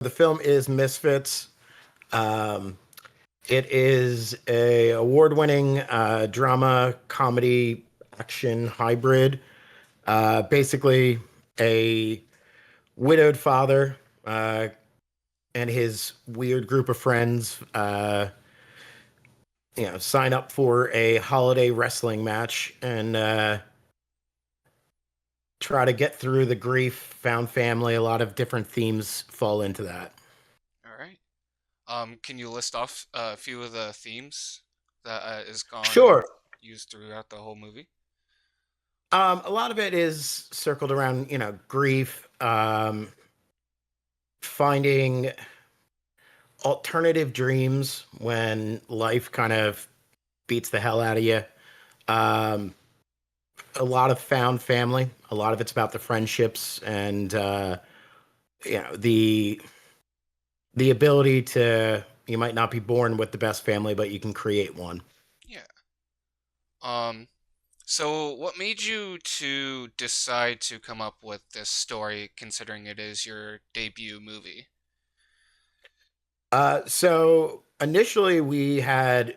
The film is Misfits. Um, it is a award-winning drama, comedy, action hybrid. Basically, a widowed father and his weird group of friends, sign up for a holiday wrestling match and try to get through the grief, found family. A lot of different themes fall into that. All right. Can you list off a few of the themes that is gone Sure. used throughout the whole movie? A lot of it is circled around, grief, finding alternative dreams when life kind of beats the hell out of you. Um, a lot of found family. A lot of it's about the friendships and the ability to. You might not be born with the best family, but you can create one. Yeah. Um, so what made you to decide to come up with this story, considering it is your debut movie? So initially we had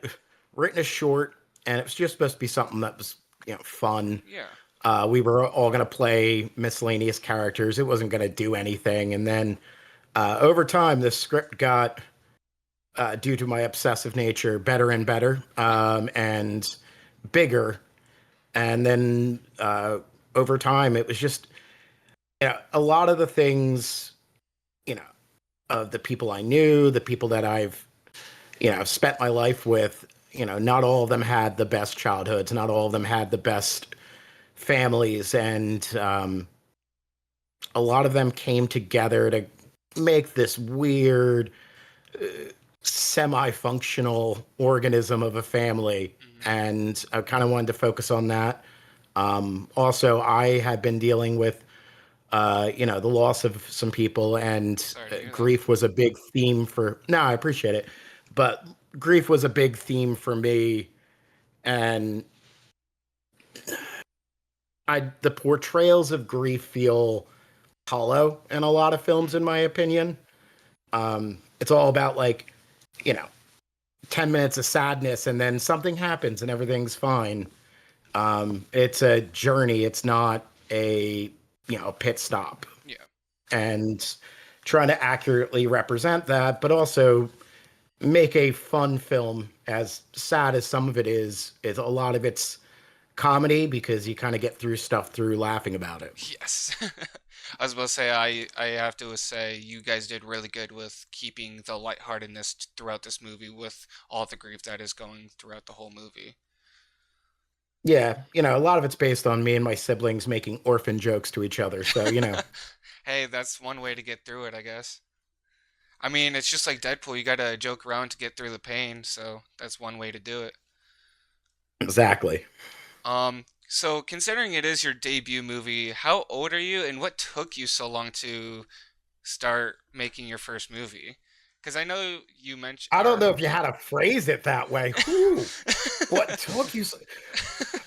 written a short, and it was just supposed to be something that was fun. Yeah. We were all going to play miscellaneous characters. It wasn't going to do anything. And then over time, the script got, due to my obsessive nature, better and better and bigger. And then over time, it was just a lot of the things, you know, of the people I knew, the people that I've spent my life with. Not all of them had the best childhoods. Not all of them had the best families, and a lot of them came together to make this weird semi-functional organism of a family. Hmm. And I kind of wanted to focus on that. Also, I had been dealing with the loss of some people, and Sorry to hear that. grief was a big theme for. No, I appreciate it, but grief was a big theme for me, and the portrayals of grief feel hollow in a lot of films, in my opinion. It's all about like, you know, 10 minutes of sadness and then something happens and everything's fine. It's a journey. It's not a, pit stop. Yeah. And trying to accurately represent that, but also make a fun film. As sad as some of it is a lot of it's comedy because you kind of get through stuff through laughing about it. Yes. I was about to say I have to say you guys did really good with keeping the lightheartedness throughout this movie with all the grief that is going throughout the whole movie. Yeah, a lot of it's based on me and my siblings making orphan jokes to each other. So. Hey, that's one way to get through it, I guess. I mean, it's just like Deadpool, you gotta joke around to get through the pain, so that's one way to do it. Exactly. So considering it is your debut movie, how old are you and what took you so long to start making your first movie? Because I know you mentioned, I don't or know if you had to phrase it that way. Whew. What took you so...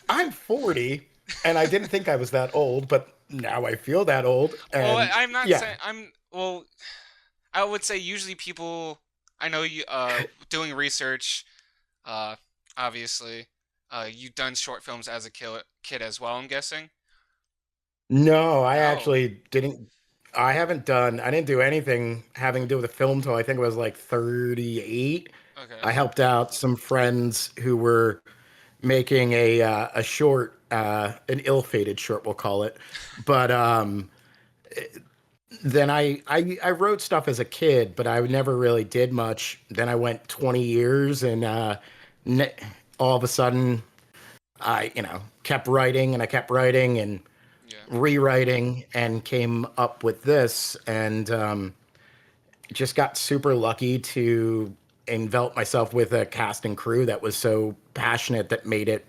I'm 40 and I didn't think I was that old, but now I feel that old. well, And I'm not yeah, saying well, I would say usually people I know you doing research, uh obviously, you've done short films as a kid as well, I'm guessing. no, I Oh, actually didn't. I didn't do anything having to do with the film till I think it was like 38. okay. I helped out some friends who were making a short, an ill-fated short, we'll call it. But then I wrote stuff as a kid, but I never really did much. Then I went 20 years, and ne- all of a sudden, I kept writing, and I kept writing and Yeah. rewriting, and came up with this, and just got super lucky to envelop myself with a cast and crew that was so passionate that made it.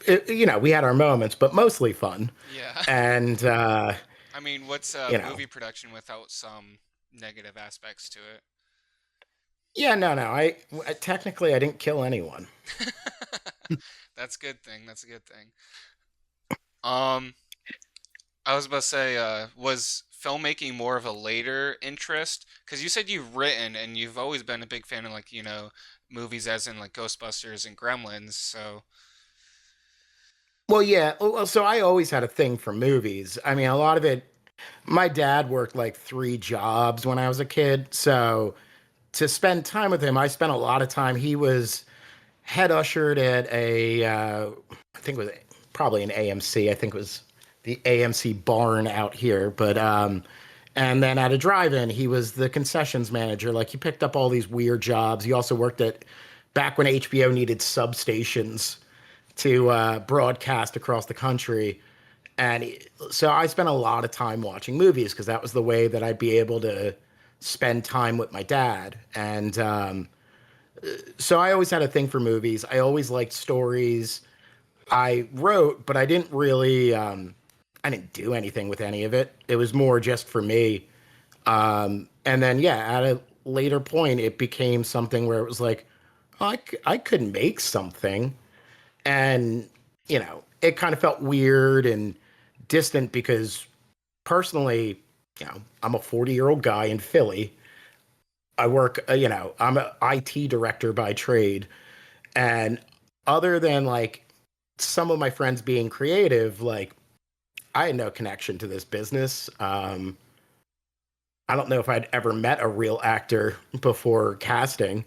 We had our moments, but mostly fun. Yeah. And I mean, what's a you know, movie production without some negative aspects to yeah, no, technically I didn't kill anyone. it? That's a good thing. That's a good thing. Um, I was about to say, was filmmaking more of a later interest? Because you said you've written and you've always been a big fan of like, movies as in like Ghostbusters and Gremlins. So, Well, yeah. Well, so I always had a thing for movies. I mean, a lot of it. My dad worked like 3 jobs when I was a kid, so to spend time with him, I spent a lot of time. He was head ushered at I think it was probably an AMC. I think it was the AMC barn out here. But and then at a drive-in, he was the concessions manager. Like he picked up all these weird jobs. He also worked at back when HBO needed substations to broadcast across the country. So I spent a lot of time watching movies because that was the way that I'd be able to spend time with my dad. And so I always had a thing for movies. I always liked stories. I wrote, but I didn't really, I didn't do anything with any of it. It was more just for me. And then, yeah, at a later point, it became something where it was like, oh, I could make something. And, it kind of felt weird and distant because personally, I'm a 40-year-old guy in Philly. I work, I'm an IT director by trade. And other than like some of my friends being creative, like I had no connection to this business. I don't know if I'd ever met a real actor before casting.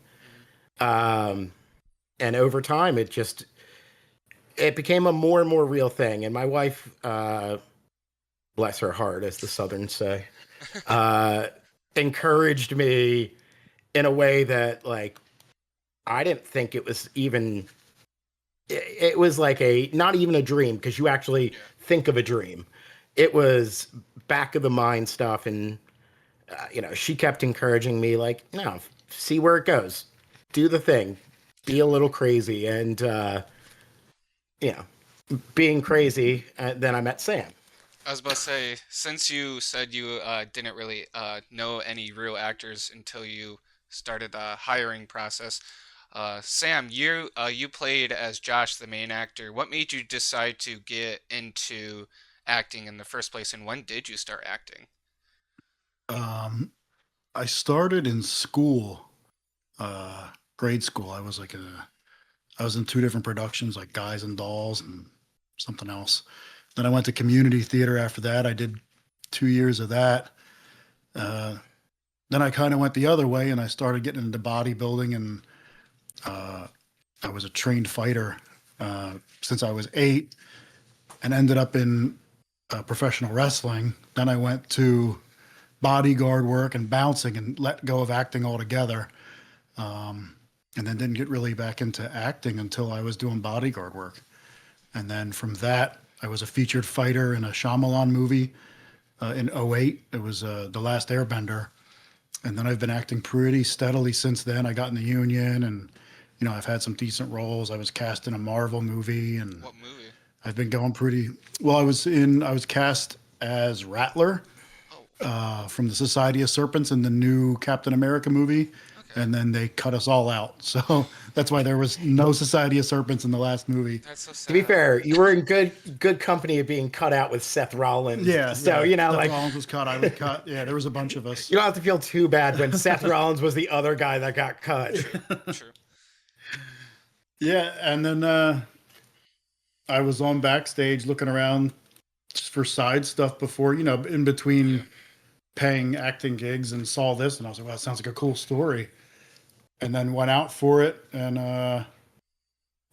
mhm. Um, and over time, it became a more and more real thing. And my wife, bless her heart, as the Southerns say, uh, encouraged me in a way that like I didn't think it was even. It was like a not even a dream because you actually Yeah. think of a dream. It was back of the mind stuff, and she kept encouraging me like, no, see where it goes, do the thing, be a little crazy, and you know, being crazy. Then I met Sam. I was about to say, since you said you didn't really know any real actors until you started the hiring process, Sam, you played as Josh, the main actor. What made you decide to get into acting in the first place, and when did you start acting? Um, I started in school, grade school. I was in two different productions, like Guys and Dolls and something else. Then I went to community theater after that. I did 2 years of that. Uh, then I kind of went the other way and I started getting into bodybuilding, and uh, I was a trained fighter since I was 8, and ended up in professional wrestling. Then I went to bodyguard work and bouncing and let go of acting altogether. And then didn't get really back into acting until I was doing bodyguard work. And then from that, I was a featured fighter in a Shyamalan movie in '08. It was The Last Airbender. And then I've been acting pretty steadily since then. I got in the union, and I've had some decent roles. I was cast in a Marvel movie, and What movie? I've been going pretty well. I was cast as Rattler Oh, from the Society of Serpents in the new Captain America movie, okay. and then they cut us all out. So that's why there was no Society of Serpents in the last movie. That's so To be sad. fair, you were in good company of being cut out with Seth Rollins. Yeah, So, yeah. Seth like Rollins was cut. I was cut. Yeah, there was a bunch of us. you don't have to feel too bad when Seth Rollins was the other guy that got cut. True. Yeah, and then I was on backstage looking around just for side stuff before, in between Yeah. paying acting gigs, and saw this, and I was like, "Well, that sounds like a cool story." And then went out for it, and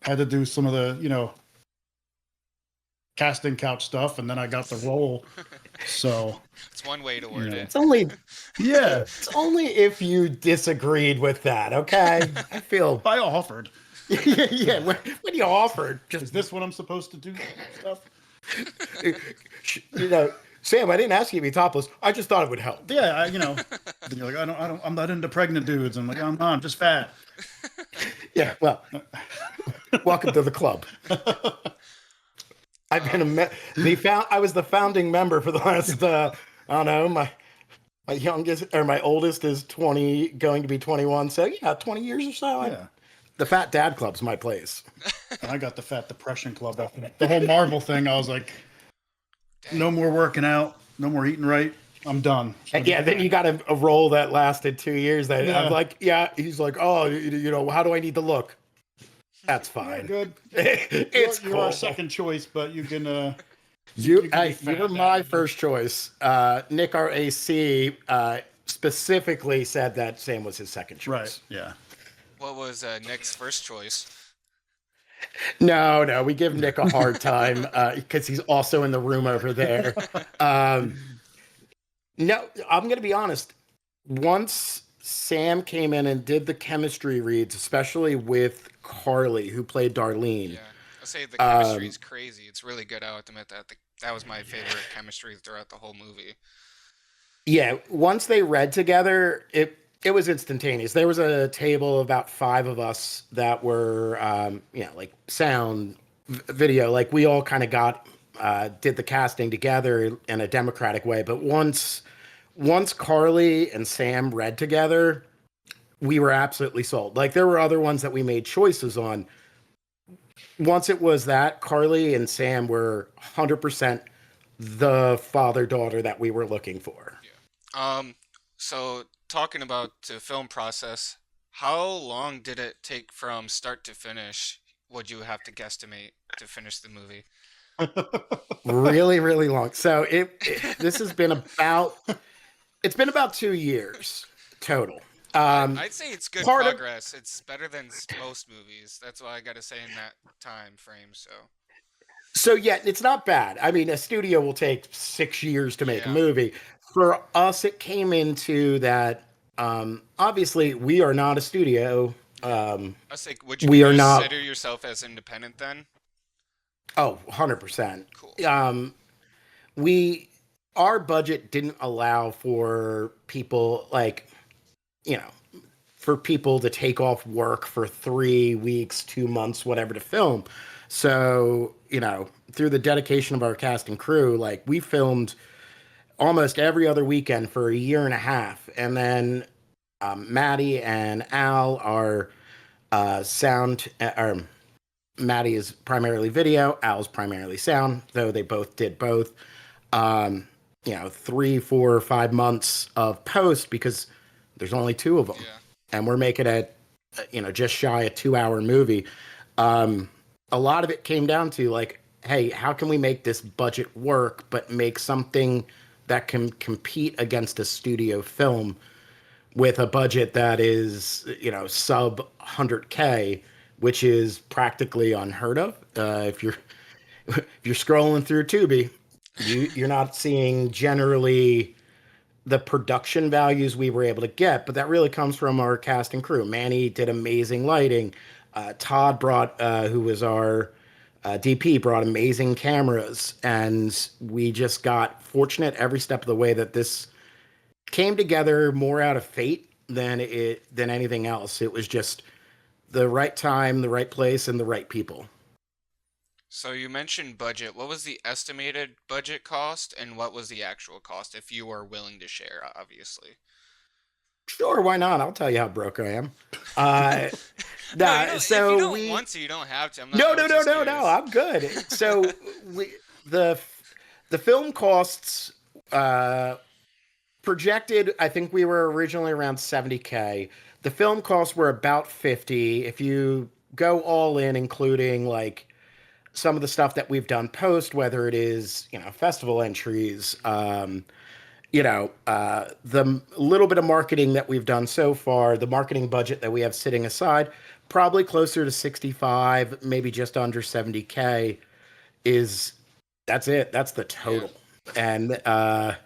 had to do some of the, casting couch stuff, and then I got the role. So, It's one way to you word know, it. It's only yeah, it's only if you disagreed with that, okay? I feel I offered. yeah, when you offered, Is just this what I'm supposed to do? Stuff. Sam, I didn't ask you to be topless. I just thought it would help. Yeah, then you're like, I'm not into pregnant dudes. I'm like, I'm not, I'm just fat. Yeah, well, welcome to the club. I've been I was the founding member for the last I don't know, my youngest or my oldest is 20 going to be 21, so yeah, 20 years or so. Yeah. The Fat Dad Club's my place. And I got the Fat Depression Club after that. The whole Marvel thing, I was like, Dang. no more working out, no more eating right. I'm done. And yeah, then you got a role that lasted 2 years. That Yeah. I'm like, yeah. He's like, oh, how do I need to look? That's Yeah, fine. good. It's You're cool. our second choice, but you can. You can be you were fat my now. first choice. Nick, our AC, specifically said that Sam was his second choice. Right. Yeah. What was Nick's first choice? No, we give Nick a hard time because he's also in the room over there. No, I'm going to be honest. Once Sam came in and did the chemistry reads, especially with Carly, who played Darlene. Yeah, I say the chemistry is crazy. It's really good. I'll admit that. That was my favorite chemistry throughout the whole movie. Yeah, once they read together, it was instantaneous. There was a table of about 5 of us that were, like sound, video. Like we all kind of did the casting together in a democratic way. But once Carly and Sam read together, we were absolutely sold. Like there were other ones that we made choices on. Once it was that, Carly and Sam were 100% the father-daughter that we were looking for. Yeah. So talking about the film process, how long did it take from start to finish? Would you have to guesstimate to finish the movie? Really, really long. So this has been about 2 years total. I'd say it's good part of- progress. It's better than most movies. That's why I gotta say in that time frame. So yeah, it's not bad. I mean, a studio will take 6 years to make a Yeah. movie. For us, it came into that. Obviously, we are not a studio. I was like, would you We are not- consider yourself as independent then? Oh, 100%. Cool. Our budget didn't allow for people for people to take off work for 3 weeks, 2 months, whatever to film. So, through the dedication of our cast and crew, like we filmed almost every other weekend for a year and a half. And then Maddie and Al are sound, Maddie is primarily video, Al's primarily sound, though they both did both. 3, 4, 5 months of post because there's only 2 of them. Yeah. And we're making it, just shy a 2-hour movie. A lot of it came down to like, hey, how can we make this budget work, but make something that can compete against a studio film with a budget that is, sub 100K, which is practically unheard of. If you're scrolling through Tubi, you're not seeing generally the production values we were able to get, but that really comes from our cast and crew. Manny did amazing lighting. Todd who was our DP, brought amazing cameras, and we just got fortunate every step of the way that this came together more out of fate than anything else. It was just the right time, the right place, and the right people. So you mentioned budget. What was the estimated budget cost, and what was the actual cost, if you are willing to share, obviously? Sure, why not? I'll tell you how broke I am. If you don't want to, you don't have to. No. I'm good. So the film costs projected. I think we were originally around 70K. The film costs were about 50. If you go all in, including like some of the stuff that we've done post, whether it is festival entries, the little bit of marketing that we've done so far, the marketing budget that we have sitting aside, probably closer to 65, maybe just under 70K that's it. That's the total. Yeah. And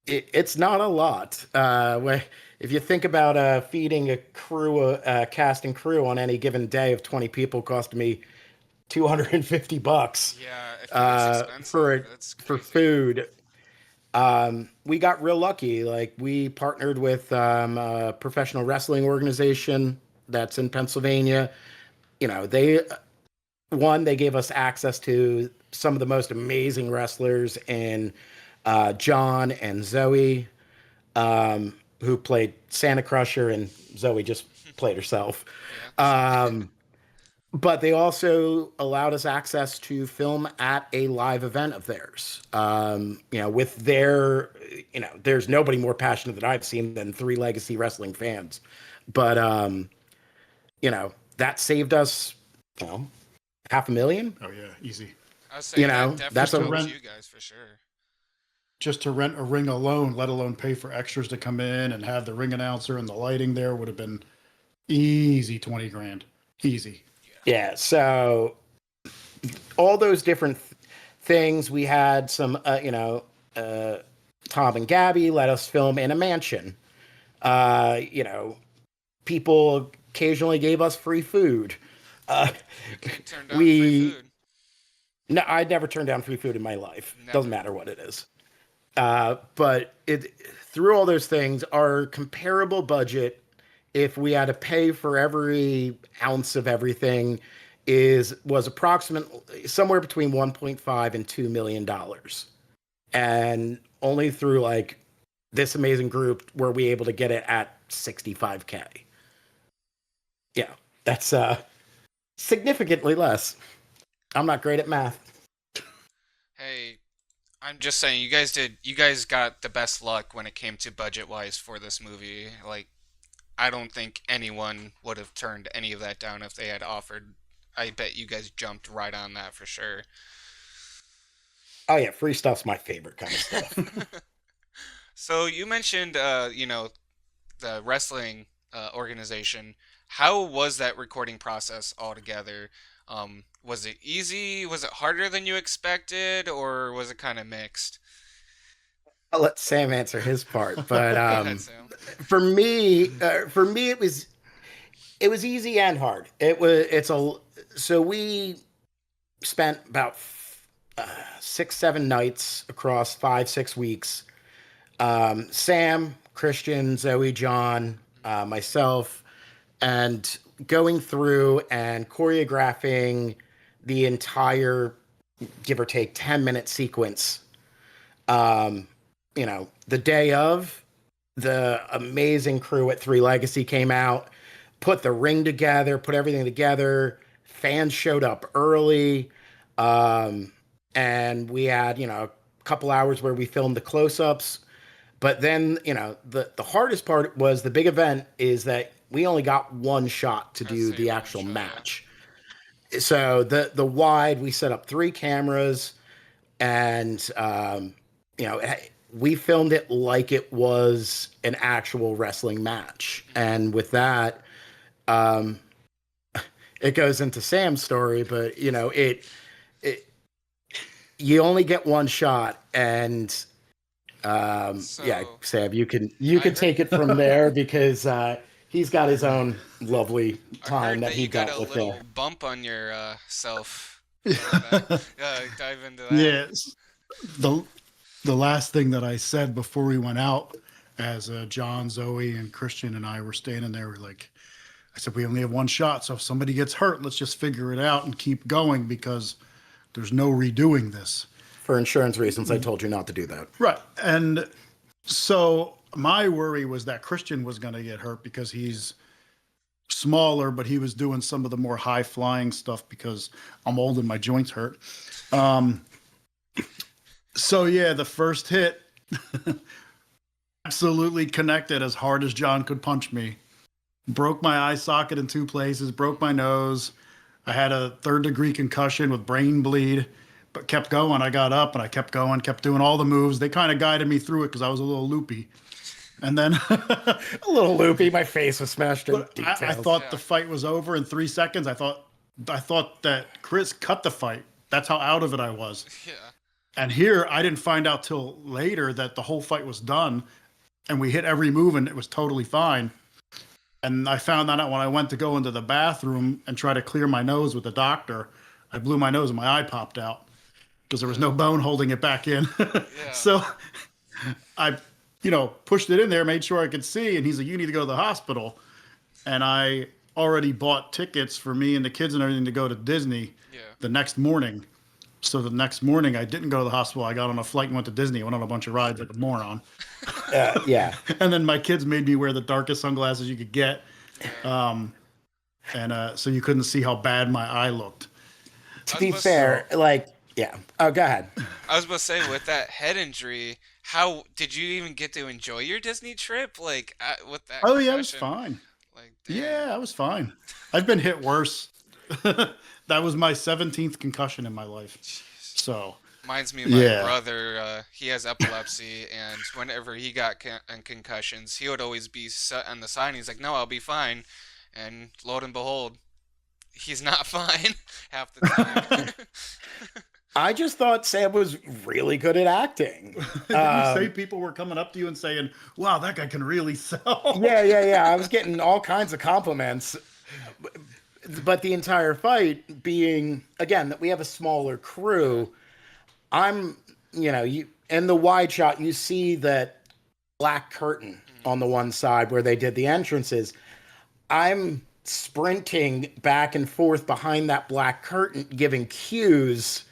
it's not a lot. If you think about feeding a crew, cast and crew on any given day of 20 people costing me $250. Yeah, for food. We got real lucky. Like we partnered with a professional wrestling organization that's in Pennsylvania. They gave us access to some of the most amazing wrestlers in John and Zoe, who played Santa Crusher, and Zoe just played herself. Yeah. but they also allowed us access to film at a live event of theirs. With their, there's nobody more passionate that I've seen than Three Legacy Wrestling fans. But, that saved us, you know, $500,000. Oh yeah, easy. I would say that That's definitely a helps rent. you guys for sure. Just to rent a ring alone, let alone pay for extras to come in and have the ring announcer and the lighting there, would have been easy 20 grand. Easy. Yeah. So all those different things, we had some, Tom and Gabby let us film in a mansion. People occasionally gave us free food. You turned down free food. No, I never turned down free food in my life. Never. Doesn't matter what it is. But through all those things, our comparable budget, if we had to pay for every ounce of everything, was approximately somewhere between 1.5 and $2 million. And only through like this amazing group were we able to get it at 65K. Yeah, that's significantly less. I'm not great at math. Hey, I'm just saying, you guys got the best luck when it came to budget-wise for this movie. Like, I don't think anyone would have turned any of that down if they had offered. I bet you guys jumped right on that for sure. Oh yeah, free stuff's my favorite kind of stuff. So you mentioned, the wrestling organization. How was that recording process altogether? Was it easy? Was it harder than you expected, or was it kind of mixed? I'll let Sam answer his part, but Go ahead, Sam. for me, it was easy and hard. So we spent about 6-7 nights across 5-6 weeks. Sam, Christian, Zoe, John, myself, and going through and choreographing the entire, give or take, 10-minute sequence. The day of, the amazing crew at Three Legacy came out, put the ring together, put everything together. Fans showed up early. And we had, a couple hours where we filmed the close-ups. But then, the hardest part was the big event is that we only got one shot to do the actual match. So the wide, we set up 3 cameras, and we filmed it like it was an actual wrestling match. And with that, it goes into Sam's story, but it you only get one shot, and yeah, Sam, you can take it from there because he's got his own lovely time that he got dealt a with little there. bump on your self. Dive into that. Yes. The last thing that I said before we went out, as John, Zoe, and Christian and I were standing there, I said, we only have one shot, so if somebody gets hurt, let's just figure it out and keep going because there's no redoing this. For insurance reasons, I told you not to do that. Right. And so my worry was that Christian was going to get hurt because he's smaller, but he was doing some of the more high flying stuff because I'm old and my joints hurt. So yeah, the first hit absolutely connected as hard as John could punch me. Broke my eye socket in 2 places, broke my nose. I had a 3rd-degree concussion with brain bleed, but kept going. I got up and I kept going, kept doing all the moves. They kind of guided me through it because I was a little loopy. And then a little loopy. My face was smashed in details. I thought the fight was over in 3 seconds. I thought that Kris cut the fight. That's how out of it I was. Yeah. And here, I didn't find out till later that the whole fight was done, and we hit every move, and it was totally fine. And I found that out when I went to go into the bathroom and try to clear my nose with the doctor. I blew my nose and my eye popped out because there was no bone holding it back in. Yeah. So I, pushed it in there, made sure I could see, and he's like, you need to go to the hospital. And I already bought tickets for me and the kids and everything to go to Disney the next morning. So the next morning, I didn't go to the hospital. I got on a flight and went to Disney. I went on a bunch of rides like a moron. Yeah. And then my kids made me wear the darkest sunglasses you could get. and so you couldn't see how bad my eye looked. To be fair, like, yeah. Oh, go ahead. I was about to say, with that head injury, how did you even get to enjoy your Disney trip? Like, with that Oh yeah, I was concussion? fine. Like, damn. Yeah, I was fine. I've been hit worse. That was my 17th concussion in my life. So Reminds me of my yeah. brother. He has epilepsy, and whenever he got concussions, he would always be set on the side. And he's like, "No, I'll be fine." And lo and behold, he's not fine half the time. I just thought Sam was really good at acting. Didn't you say people were coming up to you and saying, "Wow, that guy can really sell"? Yeah. I was getting all kinds of compliments. But the entire fight being, again, that we have a smaller crew, you in the wide shot, you see that black curtain on the one side where they did the entrances. I'm sprinting back and forth behind that black curtain, giving cues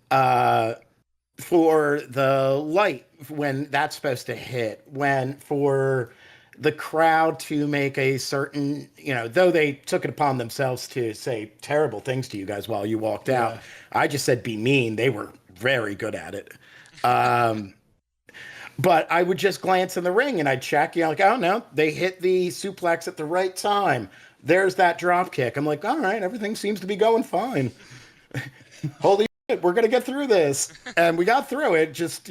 for the light when that's supposed to hit, when for the crowd to make a certain, though they took it upon themselves to say terrible things to you guys while you walked out. I just said be mean. They were very good at it. But I would just glance in the ring and I'd check, like, oh no, they hit the suplex at the right time. There's that drop kick. I'm like, all right, everything seems to be going fine. Holy shit, we're going to get through this. And we got through it. Just,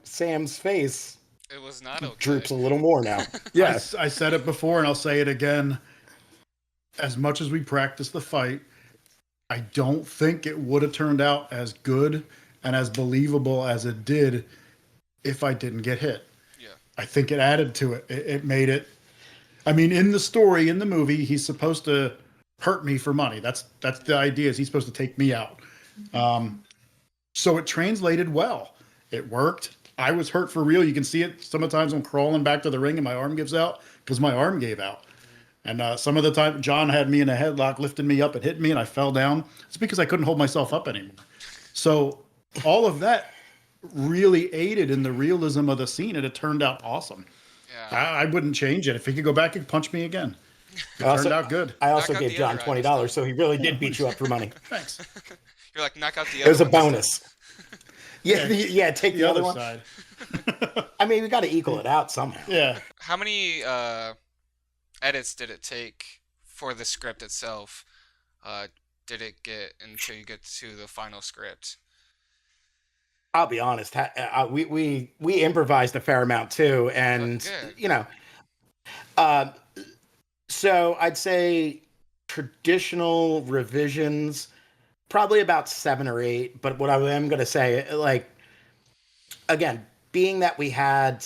Sam's face. It was not okay. Droops a little more now. Yes. I said it before and I'll say it again. As much as we practiced the fight, I don't think it would have turned out as good and as believable as it did if I didn't get hit. Yeah. I think it added to it. It made it. I mean, in the story, in the movie, he's supposed to hurt me for money. That's the idea. Is he's supposed to take me out. So it translated well. It worked. I was hurt for real. You can see it. Some of the times I'm crawling back to the ring and my arm gives out because my arm gave out. And some of the time John had me in a headlock, lifted me up and hit me, and I fell down. It's because I couldn't hold myself up anymore. So all of that really aided in the realism of the scene, and it turned out awesome. Yeah. I wouldn't change it. If he could go back and punch me again. It turned out good. I also gave John $20, so he really did beat you up for money. Thanks. You're like, knock out the other It was a one. bonus. Take the other one. Side. I mean, we got to equal it out somehow. Yeah. How many edits did it take for the script itself? Did it get until you get to the final script? I'll be honest. We improvised a fair amount too, and so I'd say traditional revisions, probably about 7 or 8. But what I am going to say, like, again, being that we had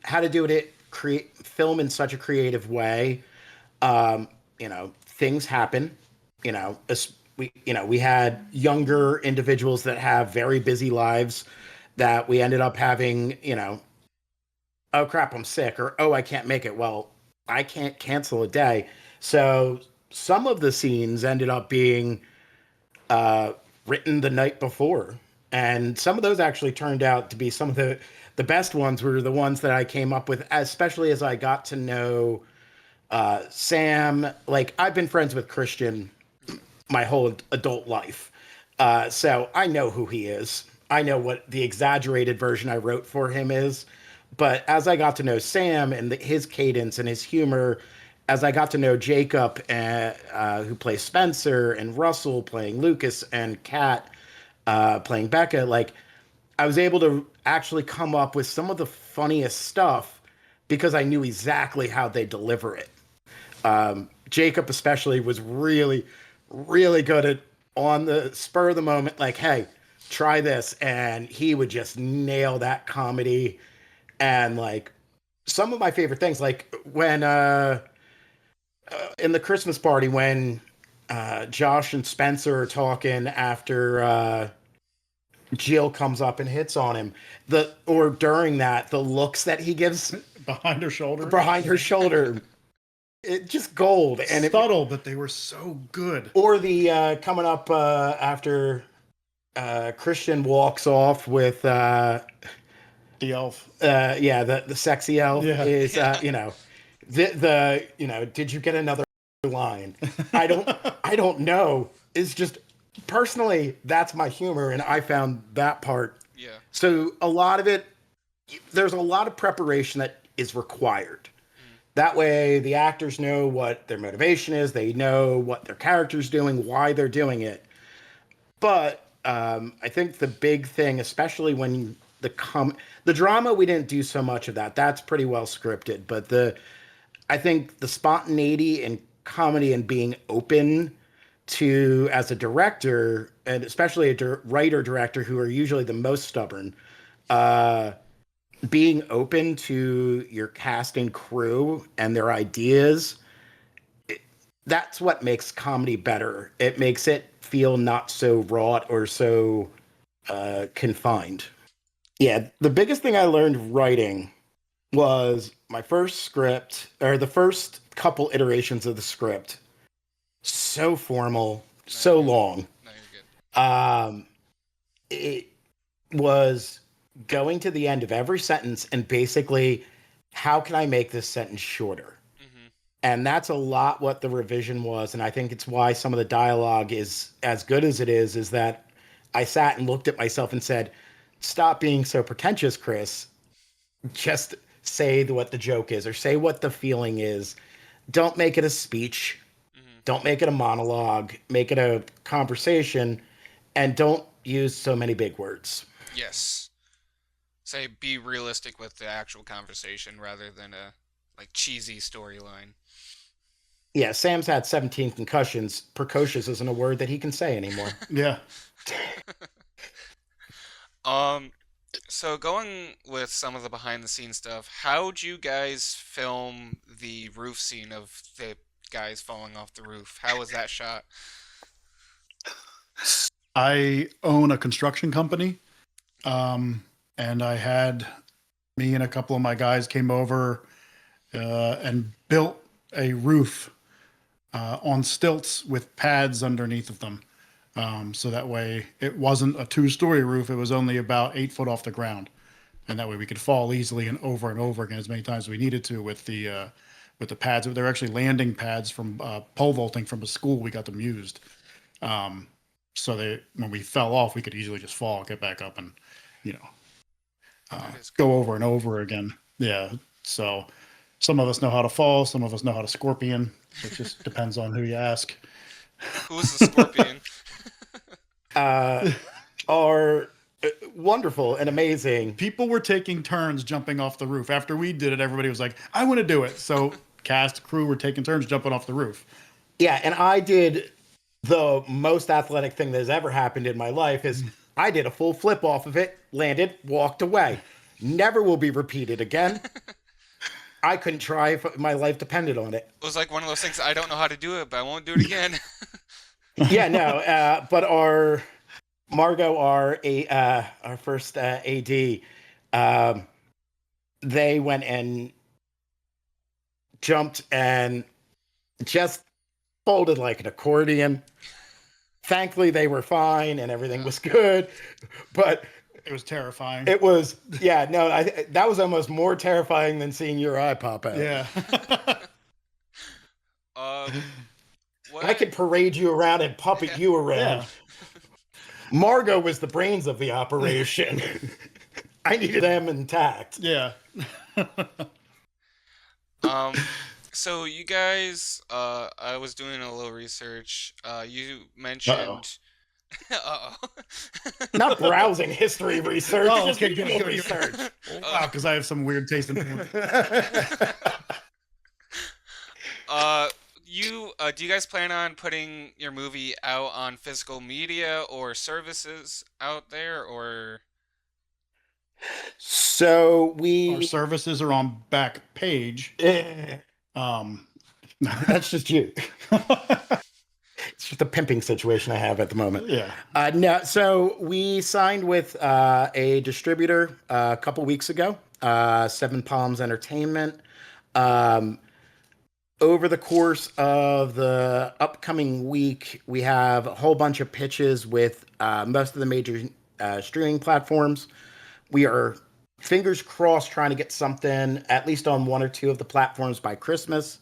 how to do it, film in such a creative way, things happen. We had younger individuals that have very busy lives that we ended up having, oh crap, I'm sick, or oh, I can't make it. Well, I can't cancel a day. So some of the scenes ended up being written the night before. And some of those actually turned out to be some of the best ones were the ones that I came up with, especially as I got to know Sam. Like, I've been friends with Christian my whole adult life. So I know who he is. I know what the exaggerated version I wrote for him is. But as I got to know Sam and his cadence and his humor, as I got to know Jacob, who plays Spencer, and Russell playing Lucas, and Kat playing Becca, like, I was able to actually come up with some of the funniest stuff because I knew exactly how they deliver it. Jacob especially was really, really good at, on the spur of the moment, like, hey, try this. And he would just nail that comedy. And like some of my favorite things, like when in the Christmas party, when Josh and Spencer are talking after Jill comes up and hits on him, or during that, the looks that he gives behind her shoulder. It just gold. And subtle, but they were so good. Or the coming up after Christian walks off with the elf. The sexy elf is did you get another line. I don't know. It's just personally that's my humor, and I found that part. Yeah. So a lot of it, there's a lot of preparation that is required. That way, the actors know what their motivation is. They know what their character's doing, why they're doing it. But I think the big thing, especially when the drama, we didn't do so much of that. That's pretty well scripted. But I think the spontaneity and comedy and being open to, as a director, and especially a writer director who are usually the most stubborn, being open to your cast and crew and their ideas, that's what makes comedy better. It makes it feel not so raw or so confined. Yeah, the biggest thing I learned writing was my first script, or the first couple iterations of the script. So formal, so long. No, you're good. It was going to the end of every sentence and basically, how can I make this sentence shorter? And that's a lot what the revision was. And I think it's why some of the dialogue is as good as it is that I sat and looked at myself and said, stop being so pretentious, Kris. Just say what the joke is or say what the feeling is. Don't make it a speech. Don't make it a monologue. Make it a conversation. And don't use so many big words. Yes. Say be realistic with the actual conversation rather than a cheesy storyline. Yeah, Sam's had 17 concussions. Precocious isn't a word that he can say anymore. Yeah. So going with some of the behind the scenes stuff, how'd you guys film the roof scene of the guys falling off the roof? How was that shot? I own a construction company, and I had me and a couple of my guys came over and built a roof on stilts with pads underneath of them. So that way it wasn't a 2-story roof. It was only about 8 foot off the ground. And that way we could fall easily and over again as many times as we needed to with the pads. They're actually landing pads from pole vaulting from a school. We got them used. So when we fell off, we could easily just fall, get back up, and, go over and over again. Yeah. So some of us know how to fall. Some of us know how to scorpion. It just depends on who you ask. Who's the scorpion? Are wonderful and amazing. People were taking turns jumping off the roof. After we did it, everybody was like, I want to do it. So cast, crew were taking turns jumping off the roof. Yeah, and I did the most athletic thing that has ever happened in my life is I did a full flip off of it, landed, walked away. Never will be repeated again. I couldn't try if my life depended on it. It was like one of those things, I don't know how to do it, but I won't do it again. Yeah, no, but our Margot, our first AD, they went and jumped and just folded like an accordion. Thankfully, they were fine and everything was good, but it was terrifying. It was, yeah, no, that was almost more terrifying than seeing your eye pop out. Yeah. I could parade you around and puppet you around. Yeah. Margot was the brains of the operation. I needed them intact. Yeah. So you guys, I was doing a little research. You mentioned. Uh-oh. Not browsing history research. Oh, just okay, good good. research. Wow, because I have some weird taste in porn. Do you guys plan on putting your movie out on physical media or services out there, or? So our services are on Backpage. That's just you. It's just a pimping situation I have at the moment. Yeah. No, so we signed with a distributor a couple weeks ago, Seven Palms Entertainment. Over the course of the upcoming week, we have a whole bunch of pitches with most of the major streaming platforms. We are, fingers crossed, trying to get something at least on one or two of the platforms by Christmas.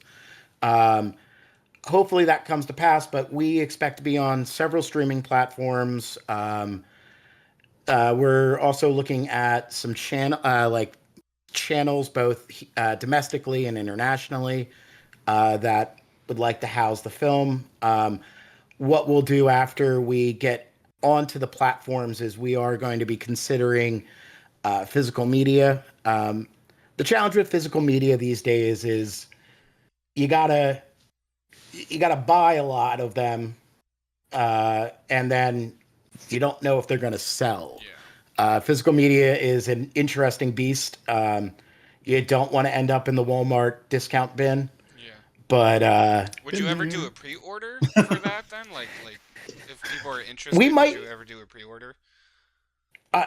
hopefully that comes to pass, but we expect to be on several streaming platforms. We're also looking at some channels, both domestically and internationally, that would like to house the film. What we'll do after we get onto the platforms is we are going to be considering physical media. The challenge with physical media these days is you gotta buy a lot of them, and then you don't know if they're going to sell. Physical media is an interesting beast. You don't want to end up in the Walmart discount bin. Yeah. But would you ever do a pre-order for that then? Like if people are interested, we might. Would you ever do a pre-order?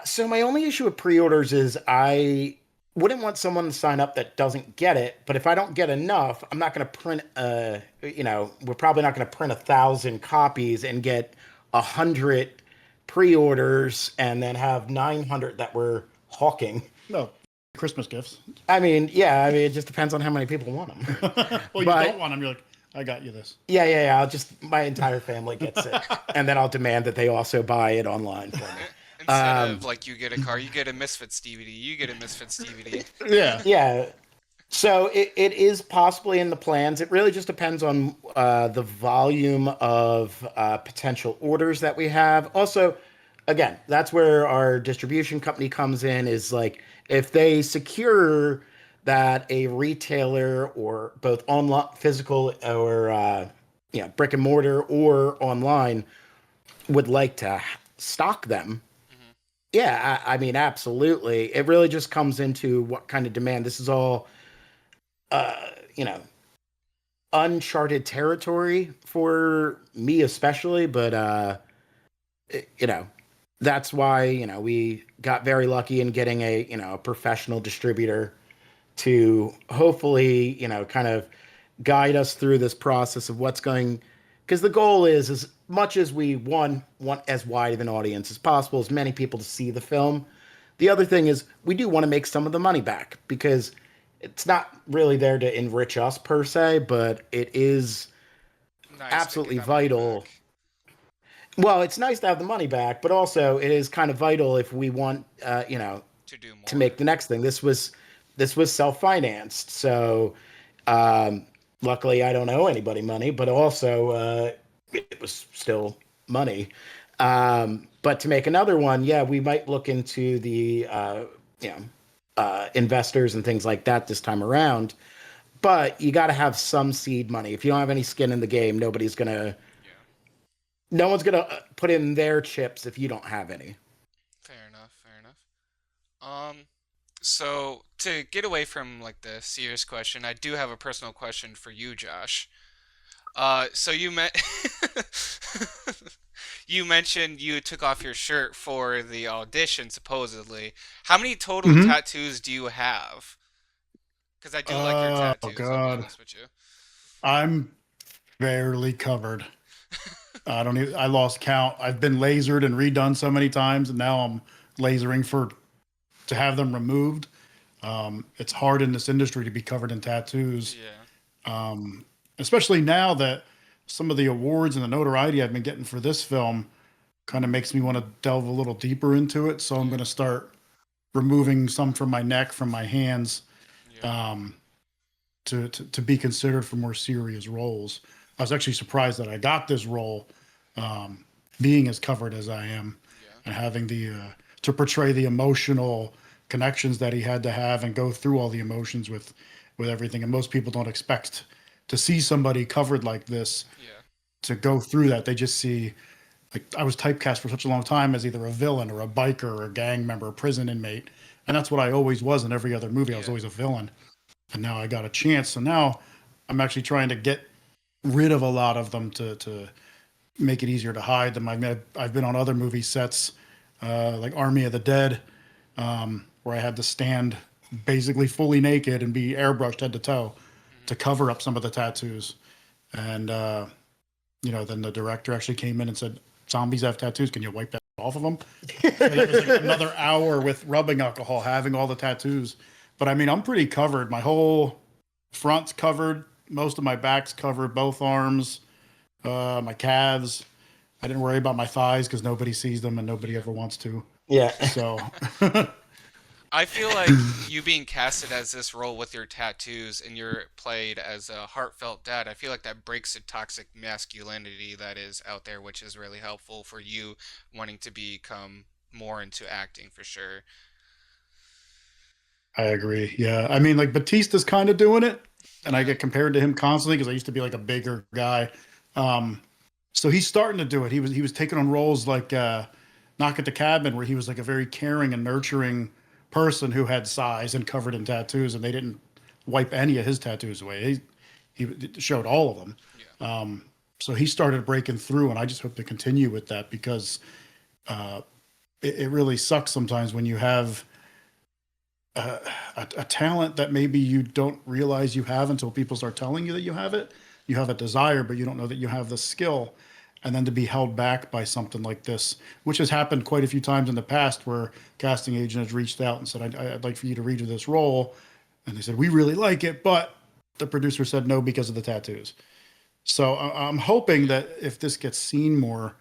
So my only issue with pre-orders is I wouldn't want someone to sign up that doesn't get it. But if I don't get enough, I'm not going to print. We're probably not going to print 1,000 copies and get 100 pre-orders and then have 900 that we're hawking. No, Christmas gifts. I mean, it just depends on how many people want them. Well, you don't want them. You're like, I got you this. Yeah. My entire family gets it, and then I'll demand that they also buy it online for me. Instead of like you get a car, you get a Misfits DVD. You get a Misfits DVD. Yeah. So it is possibly in the plans. It really just depends on the volume of potential orders that we have. Also, again, that's where our distribution company comes in, is like if they secure that a retailer or both online, physical, or brick and mortar or online would like to stock them. Yeah, I mean, absolutely. It really just comes into what kind of demand. This is all, uncharted territory for me especially, but, that's why, we got very lucky in getting a professional distributor to hopefully, kind of guide us through this process of what's going, because the goal is as much as we want as wide of an audience as possible, as many people to see the film. The other thing is we do want to make some of the money back, because it's not really there to enrich us per se, but it is absolutely vital. Well, it's nice to have the money back, but also it is kind of vital if we want, to do more, to make the next thing. This was self-financed, so luckily I don't owe anybody money, but also it was still money. But to make another one, we might look into the investors and things like that this time around. But you got to have some seed money. If you don't have any skin in the game, no one's gonna put in their chips if you don't have any. Fair enough. So to get away from like the serious question, I do have a personal question for you, Josh. So you mentioned you took off your shirt for the audition, supposedly. How many total tattoos do you have? Because I do like your tattoos. Oh God, I'll be honest with you. I'm barely covered. I lost count. I've been lasered and redone so many times, and now I'm lasering to have them removed. It's hard in this industry to be covered in tattoos. Yeah. Especially now that some of the awards and the notoriety I've been getting for this film kind of makes me want to delve a little deeper into it. So I'm going to start removing some from my neck, from my hands, to be considered for more serious roles. I was actually surprised that I got this role, being as covered as I am, and having to portray the emotional connections that he had to have and go through all the emotions with everything. And most people don't expect to see somebody covered like this to go through that. They just see, like, I was typecast for such a long time as either a villain or a biker or a gang member, a prison inmate. And that's what I always was in every other movie. I was always a villain. And now I got a chance. So now I'm actually trying to get rid of a lot of them to make it easier to hide them. I've been on other movie sets, like Army of the Dead, where I had to stand basically fully naked and be airbrushed head to toe to cover up some of the tattoos. And, then the director actually came in and said, "Zombies have tattoos. Can you wipe that off of them?" So that was like another hour with rubbing alcohol, having all the tattoos. But I mean, I'm pretty covered. My whole front's covered. most of my back's covered, both arms, my calves. I didn't worry about my thighs because nobody sees them and nobody ever wants to. Yeah. So I feel like you being casted as this role with your tattoos and you're played as a heartfelt dad, I feel like that breaks the toxic masculinity that is out there, which is really helpful for you wanting to become more into acting for sure. I agree. Yeah. I mean, like Batista's kind of doing it, and I Yeah. get compared to him constantly because I used to be like a bigger guy. Um, so he's starting to do it. He was taking on roles like Knock at the Cabin, where he was like a very caring and nurturing person who had size and covered in tattoos, and they didn't wipe any of his tattoos away. He showed all of them. Yeah. So he started breaking through, and I just hope to continue with that because uh, it really sucks sometimes when you have a, a talent that maybe you don't realize you have until people start telling you that you have it. You have a desire, but you don't know that you have the skill. And then to be held back by something like this, which has happened quite a few times in the past, where casting agent has reached out and said, I'd like for you to redo this role. And they said, we really like it, but the producer said no because of the tattoos. So I'm hoping that if this gets seen more,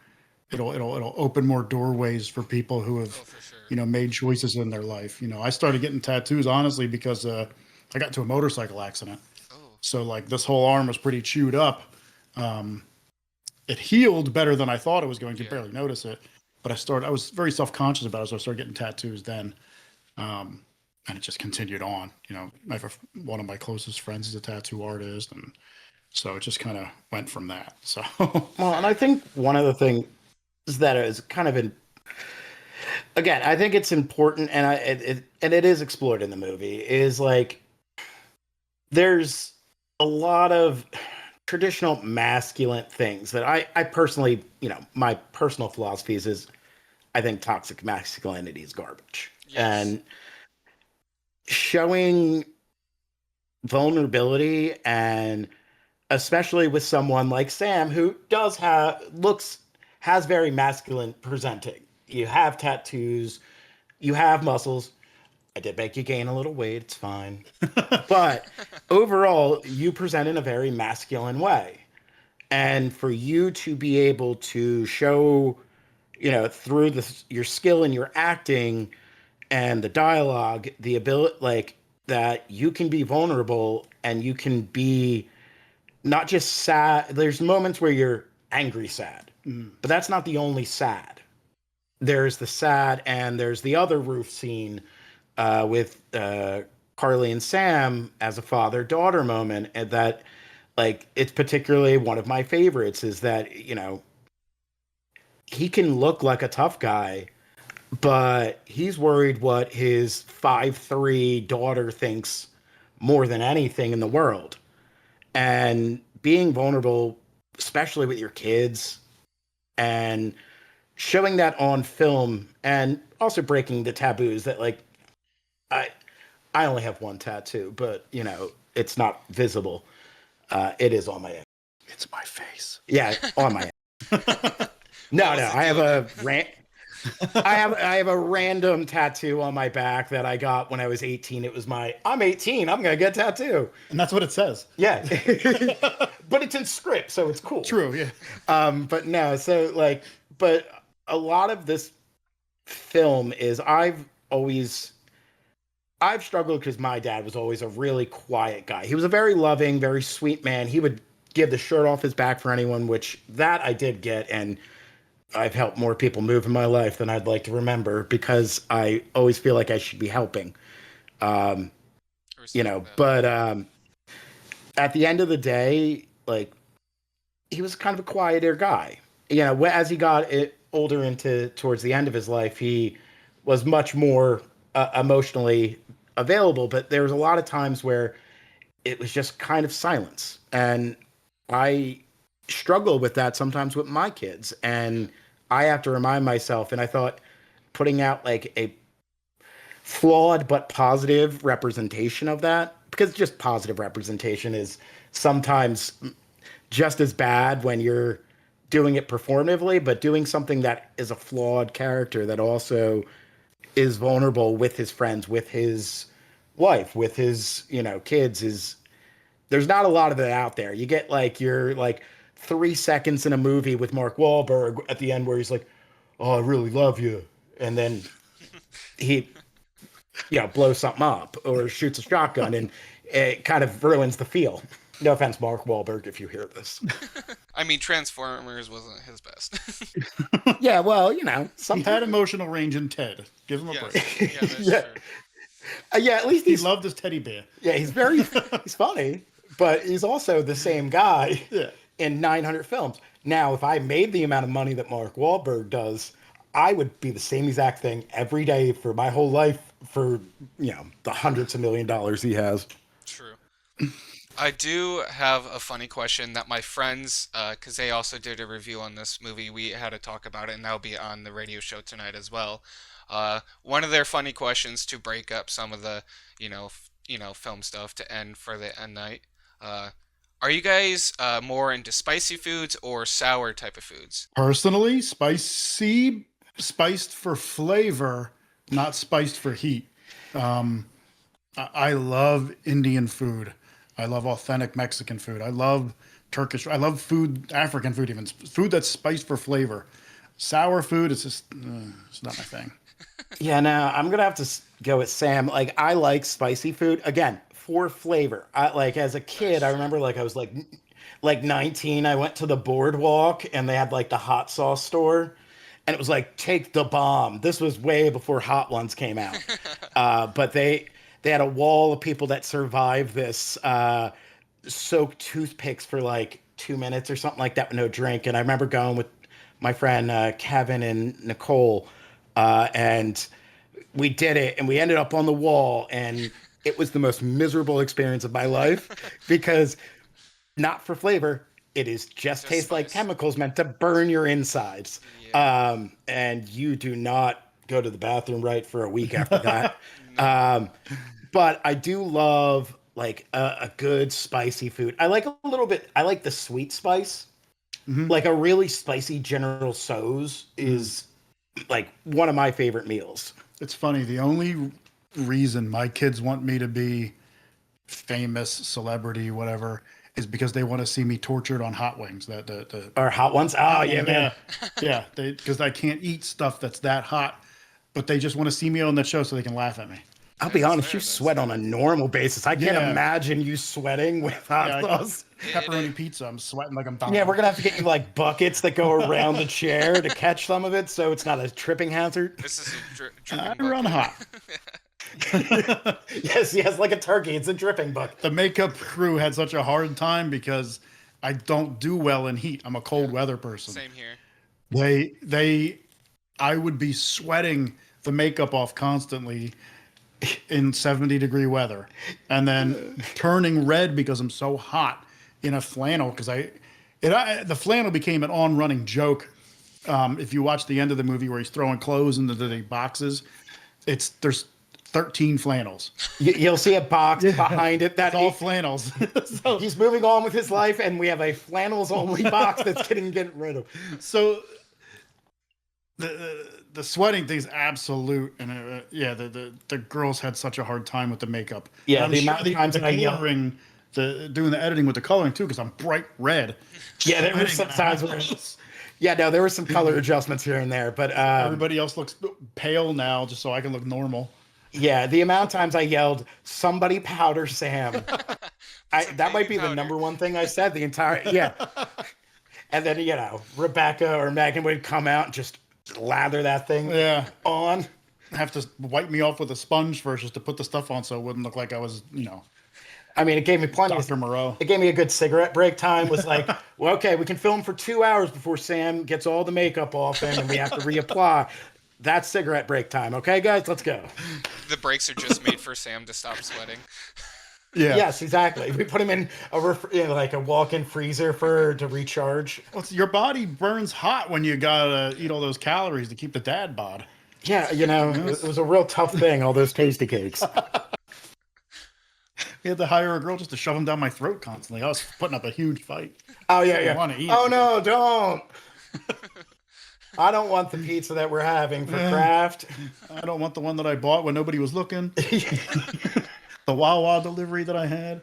it'll open more doorways for people who have Oh, for sure. made choices in their life. I started getting tattoos honestly because I got into a motorcycle accident. Oh, So like this whole arm was pretty chewed up. It healed better than I thought it was going to. yeah. Barely notice it, but I was very self conscious about it, so I started getting tattoos then. And it just continued on. I have one of my closest friends is a tattoo artist, and so it just kind of went from that. So Well, and I think one of the things that is kind of again, I think it's important, and it is explored in the movie, is like there's a lot of traditional masculine things that I personally, my personal philosophies is I think toxic masculinity is garbage. Yes. And showing vulnerability, and especially with someone like Sam who has very masculine presenting. You have tattoos, you have muscles. I did make you gain a little weight, it's fine. But overall, you present in a very masculine way. And for you to be able to show, through your skill and your acting and the dialogue, the ability, like that you can be vulnerable and you can be not just sad. There's moments where you're angry sad, but that's not the only sad. There's the sad, and there's the other roof scene with Carly and Sam as a father-daughter moment, and that, like, it's particularly one of my favorites. Is that he can look like a tough guy, but he's worried what his 5'3" daughter thinks more than anything in the world. And being vulnerable, especially with your kids, and showing that on film, and also breaking the taboos that, like, I I only have one tattoo, but it's not visible. It is on my end. it's my face. Yeah, on my end. What No, was no, the I have deal there? I have a random tattoo on my back that I got when I was 18. It was I'm 18, I'm gonna get a tattoo. And that's what it says. Yeah. But it's in script, so it's cool. True, yeah. But no, so like, but a lot of this film is I've struggled because my dad was always a really quiet guy. He was a very loving, very sweet man. He would give the shirt off his back for anyone, which that I did get, and I've helped more people move in my life than I'd like to remember because I always feel like I should be helping. Um, I respect that. but at the end of the day, like, he was kind of a quieter guy. As he got older into towards the end of his life, he was much more emotionally available. But there was a lot of times where it was just kind of silence, and I struggle with that sometimes with my kids, and I have to remind myself. And I thought putting out like a flawed but positive representation of that, because just positive representation is sometimes just as bad when you're doing it performatively, but doing something that is a flawed character that also is vulnerable with his friends, with his wife, with his kids, There's not a lot of it out there. You get like your like 3 seconds in a movie with Mark Wahlberg at the end where he's like, "Oh, I really love you," and then he, blows something up or shoots a shotgun, and it kind of ruins the feel. No offense, Mark Wahlberg, if you hear this. I mean, Transformers wasn't his best. Yeah, well, He had sometimes. emotional range in Ted. Give him a Yes. break. Yeah, that's Yeah, true. yeah. At least He he's loved his teddy bear. yeah, he's funny, but he's also the same guy Yeah. in 900 films. Now, if I made the amount of money that Mark Wahlberg does, I would be the same exact thing every day for my whole life for, the hundreds of $1 million he has. True. I do have a funny question that my friends, because they also did a review on this movie, we had to talk about it, and that'll be on the radio show tonight as well. One of their funny questions to break up some of the, film stuff to end for the end night. Are you guys more into spicy foods or sour type of foods? Personally, spiced for flavor, not spiced for heat. I love Indian food. I love authentic Mexican food. I love Turkish. I love food, African food, even food that's spiced for flavor. Sour food, it's just, it's not my thing. Yeah, no, I'm gonna have to go with Sam. Like, I like spicy food again for flavor. I like as a kid, I remember like I was like 19. I went to the boardwalk and they had like the hot sauce store, and it was like take the bomb. This was way before Hot Ones came out, but they had a wall of people that survived this soaked toothpicks for like 2 minutes or something like that with no drink. And I remember going with my friend Kevin and Nicole, and we did it, and we ended up on the wall, and it was the most miserable experience of my life because not for flavor. It is just tastes like spice. chemicals meant to burn your insides. Yeah. And you do not go to the bathroom right for a week after that. No. But I do love like a good spicy food. I like a little bit. I like the sweet spice. Hmm. Like a really spicy General So's is like one of my favorite meals. It's funny. The only reason my kids want me to be famous, celebrity, whatever, is because they want to see me tortured on hot wings. The Or hot ones. Oh yeah, man. yeah. Because I can't eat stuff that's that hot, but they just want to see me on that show so they can laugh at me. I'll be That's honest, fair, you that's sweat on a normal basis. I can't Yeah. imagine you sweating with hot Yeah, sauce. Pepperoni pizza. I'm sweating like I'm dying. Yeah, we're gonna have to get you like buckets that go around the chair to catch some of it, so it's not a tripping hazard. This is a I dripping run bucket. hot. Yes, like a turkey. It's a dripping bucket. The makeup crew had such a hard time because I don't do well in heat. I'm a cold weather person. Same here. I would be sweating the makeup off constantly in 70-degree weather, and then turning red because I'm so hot in a flannel because the flannel became an on-running joke. If you watch the end of the movie where he's throwing clothes into the boxes, there's 13 flannels. You'll see a box behind it that It's all flannels. So he's moving on with his life, and we have a flannels only box that's getting rid of. So the sweating thing's absolute, and the girls had such a hard time with the makeup. Yeah, and the I'm amount sure of times the that I yell. coloring, doing the editing with the coloring too, because I'm bright red. Yeah, there were Sweating some in a times where. house. Yeah, no, there were some color adjustments here and there, but Everybody else looks pale now, just so I can look normal. yeah, the amount of times I yelled, "Somebody powder Sam." That might be the powder. number one thing I said the entire yeah. And then Rebecca or Megan would come out and just lather that thing Yeah, on. have to wipe me off with a sponge first just to put the stuff on, so it wouldn't look like I was, I mean, it gave me plenty. Dr. Moreau. It gave me a good cigarette break time. Was like, well, okay, we can film for 2 hours before Sam gets all the makeup off him, and we have to reapply. That's cigarette break time. Okay, guys, let's go. The breaks are just made for Sam to stop sweating. Yeah. Yes, exactly. We put him in like a walk-in freezer to recharge. Well, your body burns hot when you gotta eat all those calories to keep the dad bod. Yeah, it was a real tough thing. All those tasty cakes. We had to hire a girl just to shove them down my throat constantly. I was putting up a huge fight. Oh yeah. I wanna eat Oh it. no, don't. I don't want the pizza that we're having for Kraft. I don't want the one that I bought when nobody was looking. The Wawa delivery that I had.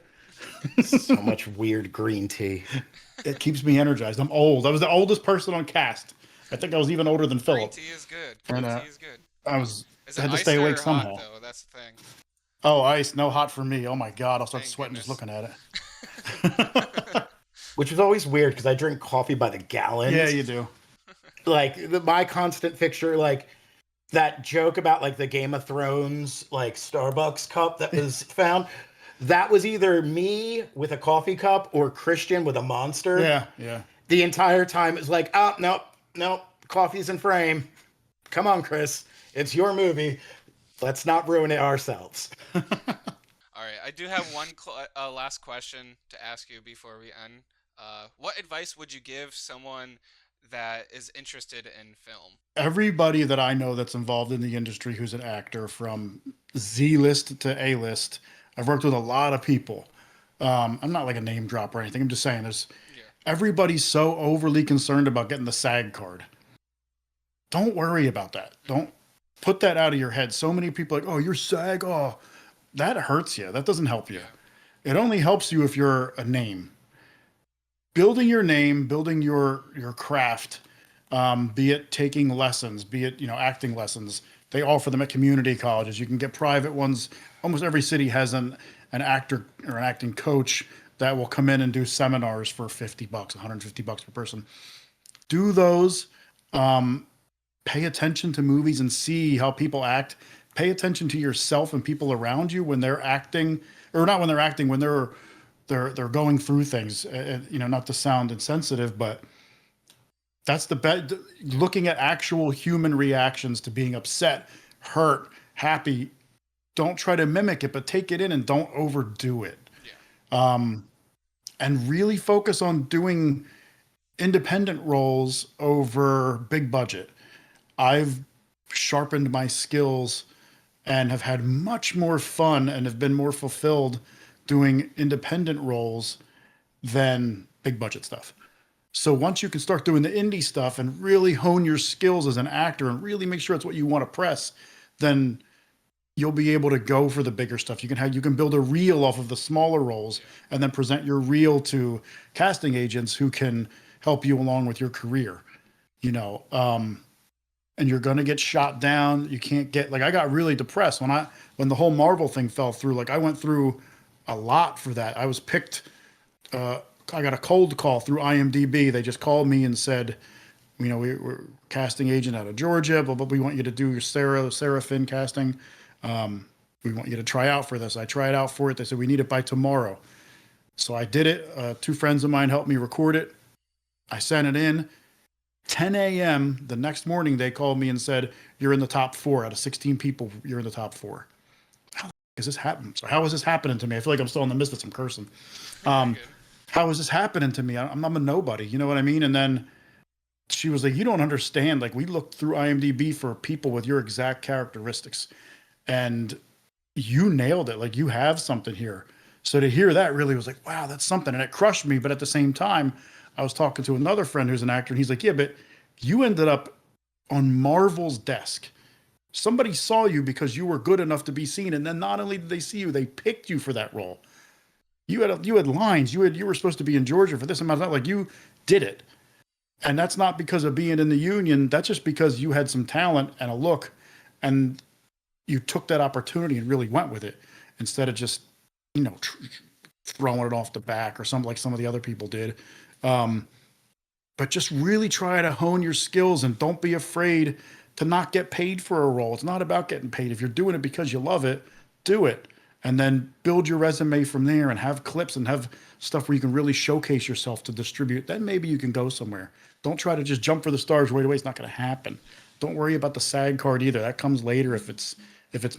So much weird green tea. It keeps me energized. I'm old. I was the oldest person on cast. I think I was even older than Green Philip. tea is good. And Green tea is good. I was Is it had to stay iced awake or hot somehow. though? That's the thing. Oh, ice, no hot for me. Oh my God, I'll start Thank sweating just goodness. looking at it. Which is always weird because I drink coffee by the Yeah, gallons. you do. Like my constant fixture, like that joke about like the Game of Thrones like Starbucks cup that was found. That was either me with a coffee cup or Christian with a monster. Yeah, yeah. The entire time it was like, oh nope, nope, coffee's in frame. Come on, Kris. It's your movie. Let's not ruin it ourselves. All right, I do have one last question to ask you before we end. What advice would you give someone that is interested in film? Everybody that I know that's involved in the industry who's an actor, from Z-list to A-list, I've worked with a lot of people. I'm not like a name drop or anything. I'm just saying there's Yeah. everybody's so overly concerned about getting the SAG card. Don't worry about that. Don't put that out of your head. So many people are like, oh, you're SAG. Oh, that hurts you. That doesn't help you. It only helps you if you're a name. Building your name, building your craft, be it taking lessons, be it acting lessons. They offer them at community colleges. You can get private ones. Almost every city has an actor or an acting coach that will come in and do seminars for $50, $150 per person. Do those. Pay attention to movies and see how people act. Pay attention to yourself and people around you when they're acting, or not when they're acting, when they're going through things. Not to sound insensitive, but that's the best. Looking at actual human reactions to being upset, hurt, happy. Don't try to mimic it, but take it in and don't overdo it. Yeah. And really focus on doing independent roles over big budget. I've sharpened my skills and have had much more fun and have been more fulfilled doing independent roles than big budget stuff. So once you can start doing the indie stuff and really hone your skills as an actor and really make sure it's what you want to press, then you'll be able to go for the bigger stuff. You can build a reel off of the smaller roles and then present your reel to casting agents who can help you along with your career. And you're going to get shot down. You can't get, like, I got really depressed when the whole Marvel thing fell through. Like, I went through a lot for that. I was picked, I got a cold call through IMDb. They just called me and said, we're casting agent out of Georgia, but we want you to do your Sarah Finn casting. We want you to try out for this. I tried out for it. They said, we need it by tomorrow. So I did it. Two friends of mine helped me record it. I sent it in. 10 a.m. the next morning, they called me and said, you're in the top 4 out of 16 people. You're in the top 4. How is this happening? So how is this happening to me? I feel like I'm still in the midst of some cursing. How is this happening to me? I'm a nobody. You know what I mean? And then she was like, you don't understand. Like, we looked through IMDb for people with your exact characteristics and you nailed it. Like, you have something here. So to hear that really was like, wow, that's something. And it crushed me. But at the same time, I was talking to another friend who's an actor, and he's like, yeah, but you ended up on Marvel's desk. Somebody saw you because you were good enough to be seen. And then not only did they see you, they picked you for that role. You had lines. You were supposed to be in Georgia for this amount of time. Like, you did it. And that's not because of being in the union. That's just because you had some talent and a look, and you took that opportunity and really went with it instead of just, throwing it off the back or something like some of the other people did. But just really try to hone your skills and don't be afraid to not get paid for a role. It's not about getting paid. If you're doing it because you love it, do it. And then build your resume from there and have clips and have stuff where you can really showcase yourself to distribute. Then maybe you can go somewhere. Don't try to just jump for the stars right away. It's not going to happen. Don't worry about the SAG card either. That comes later if it's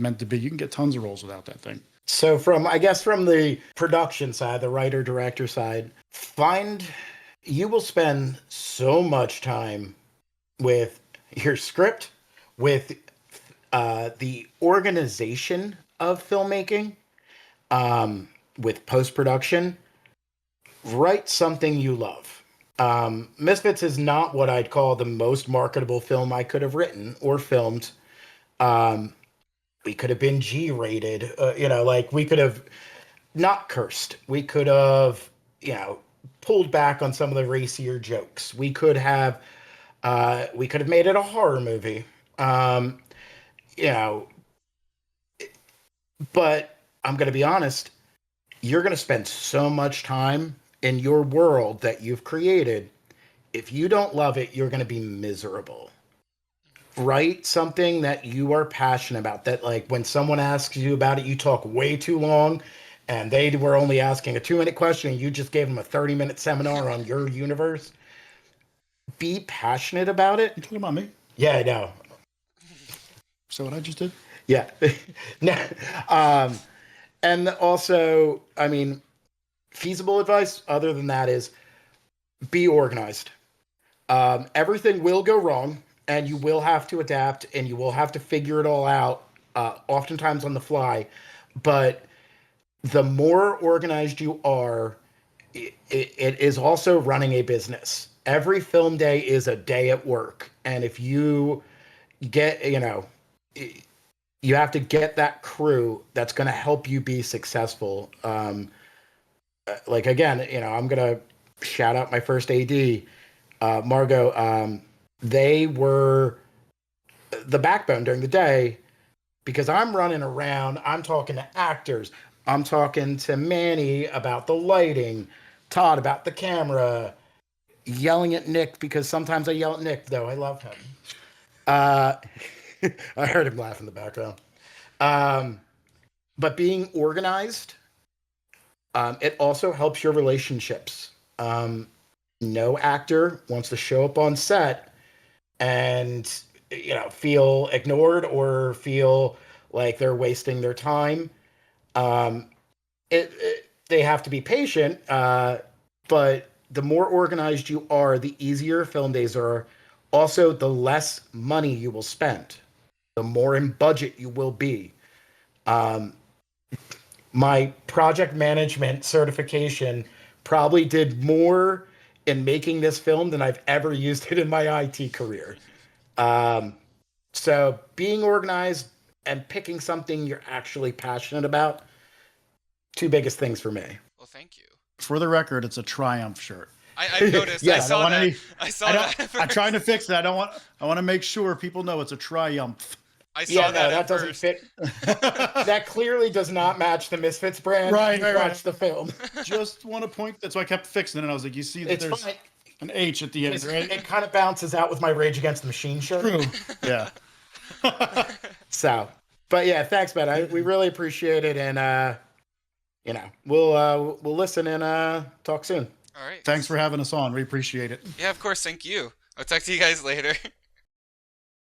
meant to be. You can get tons of roles without that thing. So from the production side, the writer director side, you will spend so much time with your script, with the organization of filmmaking, with post-production. Write something you love. Misfits is not what I'd call the most marketable film I could have written or filmed. We could have been G-rated, we could have not cursed. We could have, pulled back on some of the racier jokes. We could have made it a horror movie. Um, you know, but I'm going to be honest, you're going to spend so much time in your world that you've created. If you don't love it, you're going to be miserable. Write something that you are passionate about, that like when someone asks you about it, you talk way too long and they were only asking a 2-minute question and you just gave them a 30-minute seminar on your universe. Be passionate about You it. talking about me? Yeah, I know. So what I just did? Yeah. No. um and also, I mean, feasible advice other than that is be organized. Everything will go wrong, and you will have to adapt, and you will have to figure it all out, oftentimes on the fly. But the more organized you are, it is also running a business. Every film day is a day at work, and if you get, you have to get that crew that's going to help you be successful. Like again, I'm gonna shout out my first AD, Margot. They were the backbone during the day because I'm running around. I'm talking to actors. I'm talking to Manny about the lighting, Todd about the camera, yelling at Nick because sometimes I yell at Nick, though I love him. Uh, I heard him laugh in the background. Um, but being organized, it also helps your relationships. No actor wants to show up on set and feel ignored or feel like they're wasting their time. Um, they have to be patient, but the more organized you are, the easier film days are. Also, the less money you will spend, the more in budget you will be. Um, my project management certification probably did more in making this film than I've ever used it in my IT career. Um, so being organized and picking something you're actually passionate about, two biggest things for me. Well, thank you. For the record, it's a Triumph shirt. I've noticed. Yeah, I I saw want that. any. I saw I that. don't. I'm trying to fix it. I want to make sure people know it's a Triumph. I saw Yeah, no, that that at doesn't first. fit. That clearly does not match the Misfits brand. Right, You right, watch right. the film. Just want to point. That's why I kept fixing it. And I was like, you see that It's there's fine. an H at the end, right? It kind of balances out with my Rage Against the Machine shirt. True. Yeah. So, but yeah, thanks, man. We really appreciate it, and we'll listen and talk soon. All right. Thanks for having us on. We appreciate it. Yeah, of course. Thank you. I'll talk to you guys later.